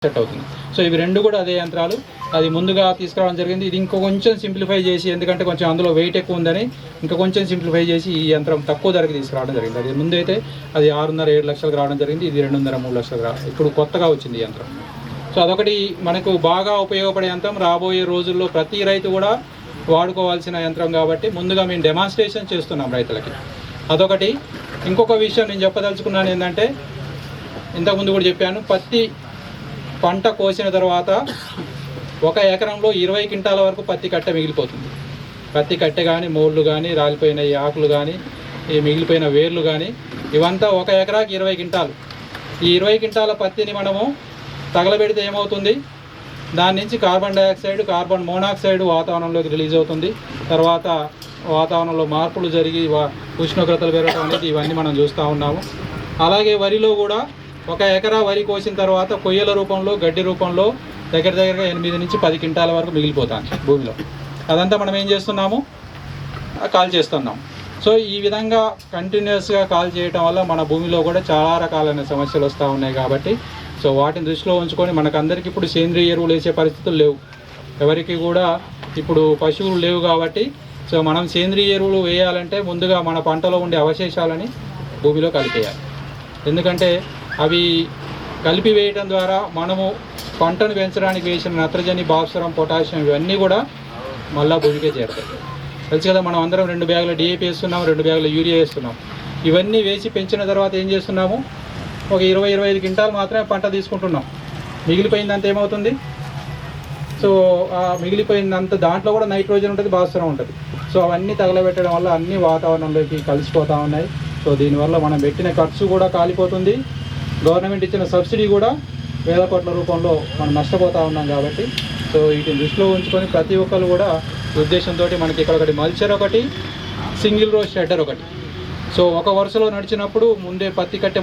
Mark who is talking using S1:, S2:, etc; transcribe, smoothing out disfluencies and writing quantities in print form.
S1: Set అవుతుంది. So ఇవి రెండు కూడా అదే యంత్రాలు. అది ముందుగా తీసుకురావడం జరిగింది. ఇది ఇంకో కొంచెం సింప్లిఫై చేసి, ఎందుకంటే కొంచెం అందులో వెయిట్ ఎక్కువ ఉందని ఇంకా కొంచెం సింప్లిఫై చేసి ఈ యంత్రం తక్కువ ధరకి తీసుకురావడం జరిగింది. అది ముందైతే అది 6.5-7 లక్షలకు రావడం జరిగింది. ఇది 2.5-3 లక్షలకు ఇప్పుడు కొత్తగా వచ్చింది ఈ యంత్రం. సో అదొకటి మనకు బాగా ఉపయోగపడే యంత్రం. రాబోయే రోజుల్లో ప్రతి రైతు కూడా వాడుకోవాల్సిన యంత్రం కాబట్టి ముందుగా మేము డెమాన్స్ట్రేషన్ చేస్తున్నాం రైతులకి. అదొకటి. ఇంకొక విషయం నేను చెప్పదలుచుకున్నాను ఏంటంటే, ఇంతకుముందు కూడా చెప్పాను, పత్తి పంట కోసిన తర్వాత 1 ఎకరంలో 20 క్వింటాల వరకు పత్తి కట్టె మిగిలిపోతుంది. పత్తి కట్టె కానీ, మోళ్ళు కానీ, రాలిపోయిన ఈ ఆకులు కానీ, ఈ మిగిలిపోయిన వేర్లు కానీ, ఇవంతా 1 ఎకరాకి 20 క్వింటాలు. ఈ 20 క్వింటాల పత్తిని మనము తగలబెడితే ఏమవుతుంది, దాని నుంచి కార్బన్ డైఆక్సైడ్, కార్బన్ మోనాక్సైడ్ వాతావరణంలోకి రిలీజ్ అవుతుంది. తర్వాత వాతావరణంలో మార్పులు జరిగి ఉష్ణోగ్రతలు పెరగడం అనేది ఇవన్నీ మనం చూస్తూ ఉన్నాము. అలాగే వరిలో కూడా 1 ఎకరా వరి కోసిన తర్వాత కొయ్యల రూపంలో, గడ్డి రూపంలో దగ్గరగా 8 నుంచి 10 క్వింటాల వరకు మిగిలిపోతాం భూమిలో. అదంతా మనం ఏం చేస్తున్నాము, కాల్ చేస్తున్నాం. సో ఈ విధంగా కంటిన్యూస్గా కాల్ చేయటం వల్ల మన భూమిలో కూడా చాలా రకాలైన సమస్యలు వస్తూ ఉన్నాయి. కాబట్టి సో వాటిని దృష్టిలో ఉంచుకొని మనకందరికీ ఇప్పుడు సేంద్రియ ఎరువులు వేసే పరిస్థితులు లేవు. ఎవరికి కూడా ఇప్పుడు పశువులు లేవు. కాబట్టి సో మనం సేంద్రియ ఎరువులు వేయాలంటే ముందుగా మన పంటలో ఉండే అవశేషాలని భూమిలో కలిపేయాలి. ఎందుకంటే అవి కలిపి వేయడం ద్వారా మనము పంటను పెంచడానికి వేసిన నత్రజని, భాస్వరం, పొటాషియం ఇవన్నీ కూడా మళ్ళీ భూమికే చేరుతాయి. తెలుసు కదా, మనం అందరం 2 బ్యాగుల డిఏపి వేస్తున్నాం, 2 బ్యాగుల యూరియా వేస్తున్నాం. ఇవన్నీ వేసి పెంచిన తర్వాత ఏం చేస్తున్నాము, ఒక 20-25 క్వింటాలు మాత్రమే పంట తీసుకుంటున్నాం. మిగిలిపోయిందంత ఏమవుతుంది, సో ఆ మిగిలిపోయిందంత దాంట్లో కూడా నైట్రోజన్ ఉంటుంది, భాస్వరం ఉంటుంది. సో అవన్నీ తగలబెట్టడం వల్ల అన్ని వాతావరణంలోకి కలిసిపోతూ ఉన్నాయి. సో దీనివల్ల మనం పెట్టిన ఖర్చు కూడా కాలిపోతుంది. గవర్నమెంట్ ఇచ్చిన సబ్సిడీ కూడా వేల కోట్ల రూపంలో మనం నష్టపోతూ ఉన్నాం. కాబట్టి సో వీటిని దృష్టిలో ఉంచుకొని ప్రతి ఒక్కరు కూడా ఉద్దేశంతో మనకి ఇక్కడ ఒకటి మల్చర్, ఒకటి సింగిల్ రో షెడ్డర్ ఒకటి. సో ఒక వరుసలో నడిచినప్పుడు ముందే పత్తి కట్టె